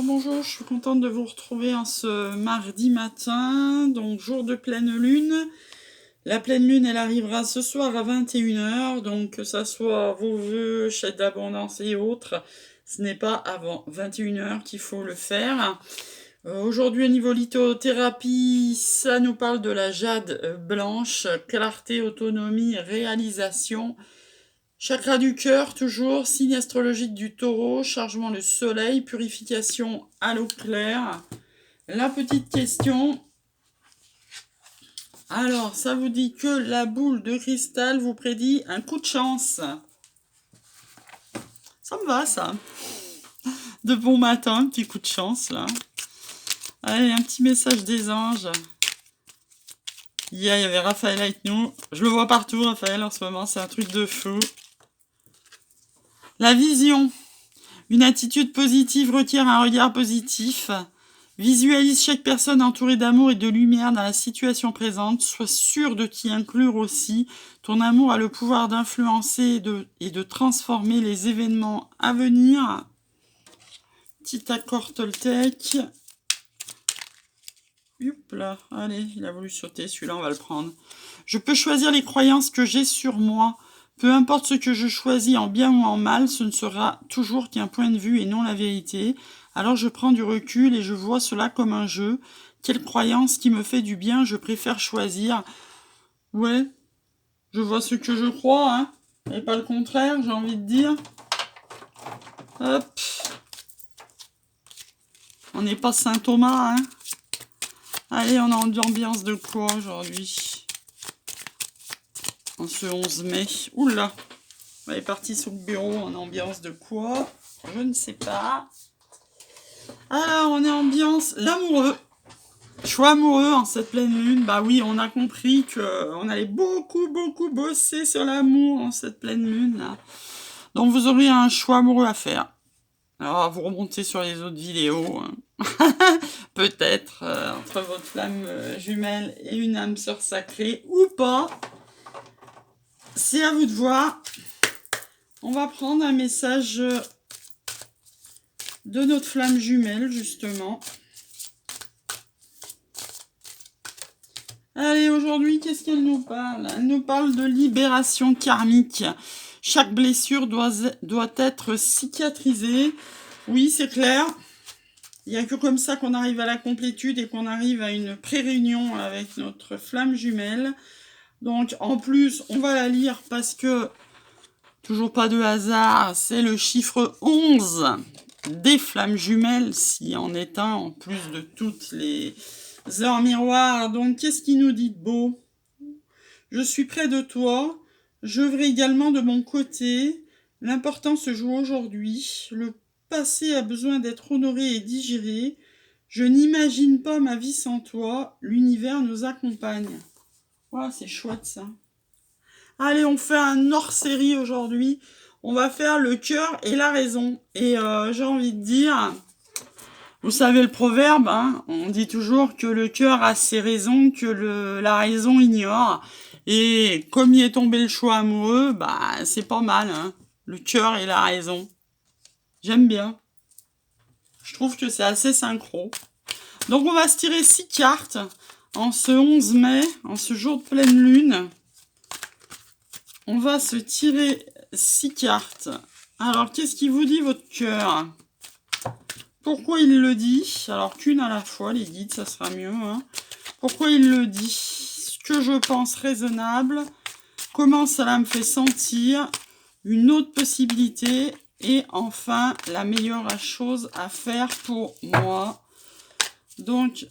Bonjour, je suis contente de vous retrouver en ce mardi matin, donc jour de pleine lune. La pleine lune, elle arrivera ce soir à 21 h, donc que ça soit vos vœux, chèques d'abondance et autres, ce n'est pas avant 21 h qu'il faut le faire. Aujourd'hui, au niveau lithothérapie, ça nous parle de la jade blanche, clarté, autonomie, réalisation. Chakra du cœur, toujours, signe astrologique du taureau, chargement le soleil, purification à l'eau claire. La petite question. Alors, ça vous dit que la boule de cristal vous prédit un coup de chance. Ça me va, ça. De bon matin, un petit coup de chance, là. Allez, un petit message des anges. Hier, il y avait Raphaël avec nous. Je le vois partout, Raphaël, en ce moment. C'est un truc de fou. La vision. Une attitude positive requiert un regard positif. Visualise chaque personne entourée d'amour et de lumière dans la situation présente. Sois sûr de t'y inclure aussi. Ton amour a le pouvoir d'influencer et de transformer les événements à venir. Petit accord Toltec. Hop là, allez, il a voulu sauter, celui-là on va le prendre. Je peux choisir les croyances que j'ai sur moi. Peu importe ce que je choisis en bien ou en mal, ce ne sera toujours qu'un point de vue et non la vérité. Alors je prends du recul et je vois cela comme un jeu. Quelle croyance qui me fait du bien, je préfère choisir. Ouais, je vois ce que je crois, hein, et pas le contraire, j'ai envie de dire. Hop. On n'est pas Saint Thomas, hein. Allez, on est en ambiance de quoi aujourd'hui? En ce 11 mai. Oula, on est parti sur le bureau en ambiance de quoi? Je ne sais pas. Alors, on est ambiance l'amoureux. Choix amoureux en cette pleine lune. Bah oui, on a compris qu'on allait beaucoup bosser sur l'amour en cette pleine lune, là. Donc, vous aurez un choix amoureux à faire. Alors, vous remontez sur les autres vidéos. Peut-être entre votre flamme jumelle et une âme sœur sacrée ou pas. C'est à vous de voir. On va prendre un message de notre flamme jumelle, justement. Allez, aujourd'hui, qu'est-ce qu'elle nous parle? Elle nous parle de libération karmique. Chaque blessure doit être cicatrisée. Oui, c'est clair. Il n'y a que comme ça qu'on arrive à la complétude et qu'on arrive à une pré-réunion avec notre flamme jumelle. Donc, en plus, on va la lire parce que, toujours pas de hasard, c'est le chiffre 11 des flammes jumelles, s'il en est un, en plus de toutes les heures miroirs. Donc, qu'est-ce qui nous dit de beau? Je suis près de toi, j'œuvre également de mon côté. L'important se joue aujourd'hui. Le passé a besoin d'être honoré et digéré. Je n'imagine pas ma vie sans toi. L'univers nous accompagne. Ouais, c'est chouette ça. Allez, on fait un hors-série aujourd'hui. On va faire le cœur et la raison. Et j'ai envie de dire, vous savez le proverbe, hein, on dit toujours que le cœur a ses raisons que la raison ignore. Et comme il est tombé le choix amoureux, bah c'est pas mal, hein. Le cœur et la raison. J'aime bien. Je trouve que c'est assez synchro. Donc on va se tirer 6 cartes en ce 11 mai, en ce jour de pleine lune. On va se tirer 6 cartes. Alors, qu'est-ce qui vous dit votre cœur? Pourquoi il le dit? Alors, qu'une à la fois, les guides, ça sera mieux, hein. Pourquoi il le dit? Ce que je pense raisonnable. Comment cela me fait sentir? Une autre possibilité. Et enfin, la meilleure chose à faire pour moi. Donc,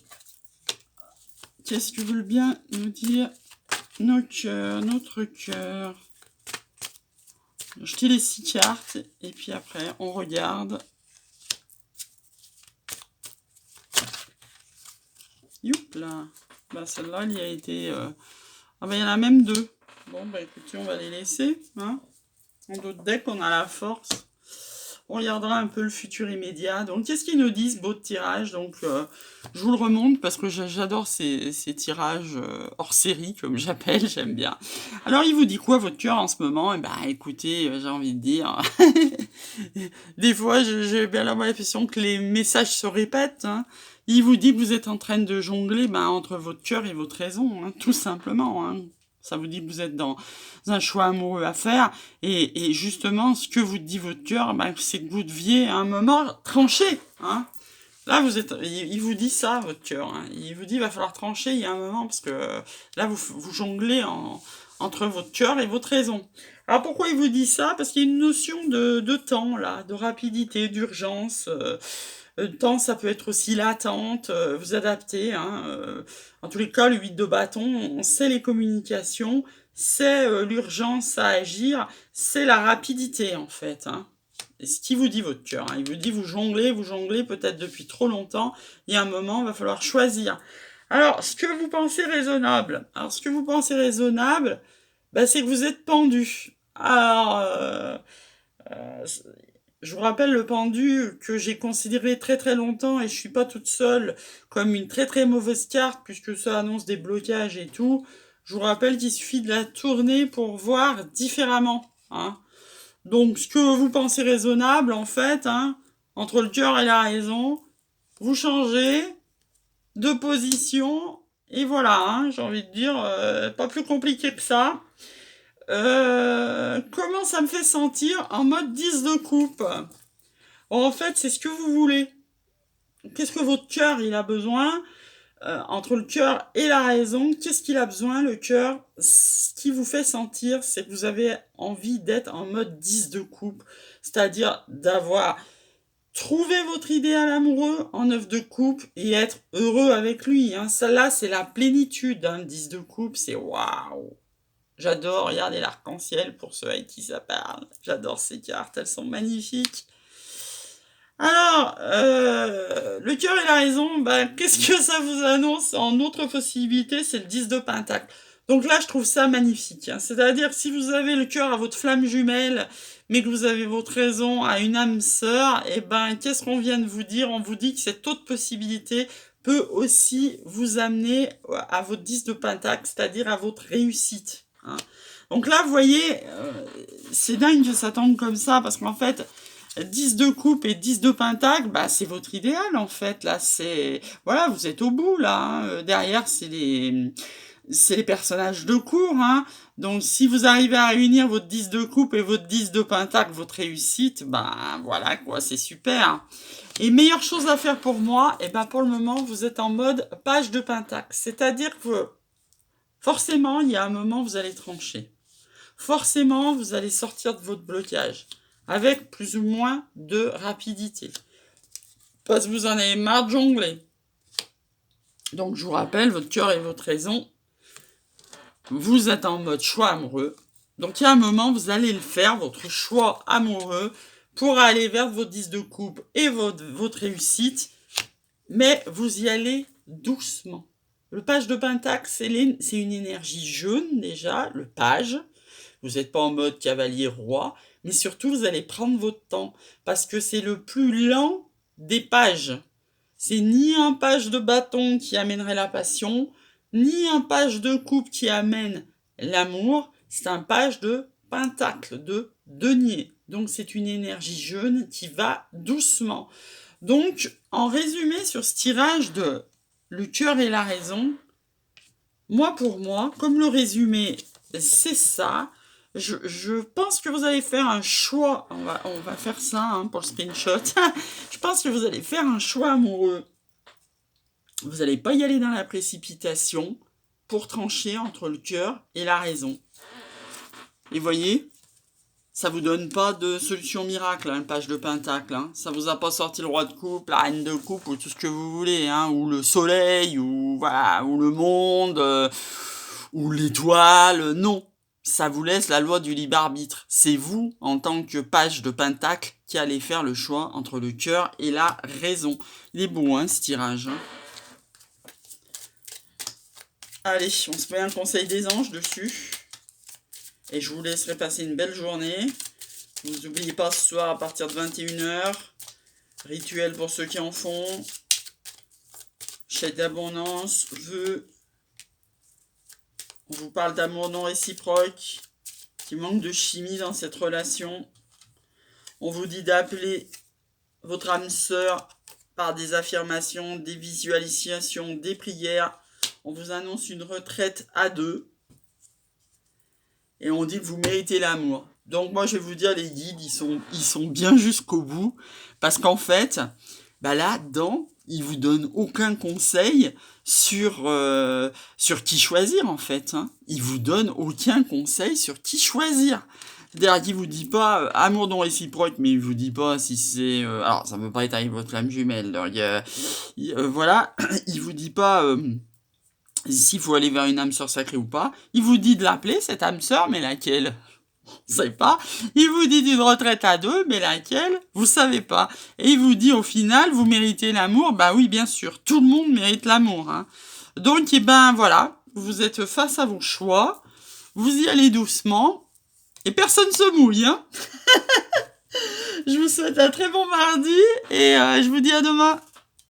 qu'est-ce que veulent bien nous dire nos cœurs, notre cœur? Je tire les 6 cartes et puis après on regarde. Youp là. Bah celle-là, il y a été... Ah bah il y en a même 2. Bon bah écoutez, on va les laisser. Hein. En d'autres decks, on a la force. On regardera un peu le futur immédiat. Donc, qu'est-ce qu'ils nous disent, beau tirage? Donc, je vous le remonte parce que j'adore ces tirages hors série, comme j'appelle, j'aime bien. Alors, il vous dit quoi, votre cœur, en ce moment? Eh ben, écoutez, j'ai envie de dire... Des fois, j'ai bien l'impression que les messages se répètent, hein. Il vous dit que vous êtes en train de jongler entre votre cœur et votre raison, hein, tout simplement, hein. Ça vous dit que vous êtes dans un choix amoureux à faire. Et justement, ce que vous dit votre cœur, c'est que vous deviez à un moment trancher, hein. Là, il vous dit ça, votre cœur, hein. Il vous dit, il va falloir trancher, il y a un moment, parce que là, vous jonglez entre votre cœur et votre raison. Alors, pourquoi il vous dit ça? Parce qu'il y a une notion de temps, là, de rapidité, d'urgence. Le temps, ça peut être aussi l'attente, vous adapter, hein. En tous les cas, le 8 de bâton, on sait les communications, c'est l'urgence à agir, c'est la rapidité, en fait, hein. Et ce qui vous dit votre cœur, hein. Il vous dit vous jonglez peut-être depuis trop longtemps, il y a un moment, il va falloir choisir. Alors, ce que vous pensez raisonnable, c'est que vous êtes pendu. Alors, je vous rappelle le pendu que j'ai considéré très très longtemps, et je suis pas toute seule, comme une très très mauvaise carte, puisque ça annonce des blocages et tout. Je vous rappelle qu'il suffit de la tourner pour voir différemment, hein. Donc, ce que vous pensez raisonnable, en fait, hein, entre le cœur et la raison, vous changez de position, et voilà, hein, j'ai envie de dire, pas plus compliqué que ça. Comment ça me fait sentir en mode 10 de coupe? En fait, c'est ce que vous voulez. Qu'est-ce que votre cœur, il a besoin? Entre le cœur et la raison, qu'est-ce qu'il a besoin, le cœur? Ce qui vous fait sentir, c'est que vous avez envie d'être en mode 10 de coupe, c'est-à-dire d'avoir trouvé votre idéal amoureux en 9 de coupe et être heureux avec lui, hein. Celle-là, c'est la plénitude, hein, 10 de coupe, c'est waouh! J'adore regarder l'arc-en-ciel pour ceux avec qui ça parle. J'adore ces cartes, elles sont magnifiques. Alors, le cœur et la raison, qu'est-ce que ça vous annonce en autre possibilité? C'est le 10 de pentacle. Donc là, je trouve ça magnifique, hein. C'est-à-dire, si vous avez le cœur à votre flamme jumelle, mais que vous avez votre raison à une âme sœur, qu'est-ce qu'on vient de vous dire? On vous dit que cette autre possibilité peut aussi vous amener à votre 10 de pentacle, c'est-à-dire à votre réussite, hein. Donc là, vous voyez, c'est dingue que ça tombe comme ça, parce qu'en fait, 10 de coupe et 10 de pentacle, c'est votre idéal, en fait. Là, voilà, vous êtes au bout, là, hein. Derrière, c'est les personnages de cours, hein. Donc, si vous arrivez à réunir votre 10 de coupe et votre 10 de pentacle, votre réussite, voilà, quoi, c'est super. Et meilleure chose à faire pour moi, pour le moment, vous êtes en mode page de pentacle. C'est-à-dire que, forcément, il y a un moment, vous allez trancher. Forcément, vous allez sortir de votre blocage avec plus ou moins de rapidité, parce que vous en avez marre de jongler. Donc, je vous rappelle, votre cœur et votre raison, vous êtes en mode choix amoureux. Donc, il y a un moment, vous allez le faire, votre choix amoureux, pour aller vers vos 10 de coupe et votre réussite, mais vous y allez doucement. Le page de pentacle, c'est une énergie jaune, déjà, le page. Vous n'êtes pas en mode cavalier-roi, mais surtout, vous allez prendre votre temps, parce que c'est le plus lent des pages. C'est ni un page de bâton qui amènerait la passion, ni un page de coupe qui amène l'amour, c'est un page de pentacle, de denier. Donc, c'est une énergie jeune qui va doucement. Donc, en résumé sur ce tirage de le cœur et la raison, pour moi, comme le résumé, c'est ça. Je pense que vous allez faire un choix. On va faire ça, hein, pour le screenshot. Je pense que vous allez faire un choix amoureux. Vous n'allez pas y aller dans la précipitation pour trancher entre le cœur et la raison. Et voyez, ça vous donne pas de solution miracle, hein, le page de pentacle, hein. Ça vous a pas sorti le roi de coupe, la reine de coupe, ou tout ce que vous voulez, hein, ou le soleil, ou voilà, ou le monde, ou l'étoile. Non, ça vous laisse la loi du libre arbitre. C'est vous, en tant que page de pentacle, qui allez faire le choix entre le cœur et la raison. Il est beau, hein, ce tirage, hein. Allez, on se met un conseil des anges dessus. Et je vous laisserai passer une belle journée. Vous n'oubliez pas ce soir à partir de 21 h. Rituel pour ceux qui en font. Chèque d'abondance, vœux. On vous parle d'amour non réciproque, qui manque de chimie dans cette relation. On vous dit d'appeler votre âme sœur par des affirmations, des visualisations, des prières. On vous annonce une retraite à deux. Et on dit que vous méritez l'amour. Donc moi je vais vous dire, les guides, ils sont bien jusqu'au bout. Parce qu'en fait, là-dedans, ils vous donnent aucun conseil sur qui choisir en fait. Hein. Ils vous donnent aucun conseil sur qui choisir. C'est-à-dire qu'il vous dit pas amour non réciproque, mais il vous dit pas si c'est... alors ça peut pas être avec votre âme jumelle. Voilà, il vous dit pas... s'il faut aller vers une âme sœur sacrée ou pas. Il vous dit de l'appeler, cette âme sœur, mais laquelle? Vous savez pas. Il vous dit d'une retraite à deux, mais laquelle? Vous savez pas. Et il vous dit au final, vous méritez l'amour. Bah oui, bien sûr, tout le monde mérite l'amour. Hein. Donc, voilà, vous êtes face à vos choix, vous y allez doucement, et personne se mouille. Hein. Je vous souhaite un très bon mardi, et je vous dis à demain.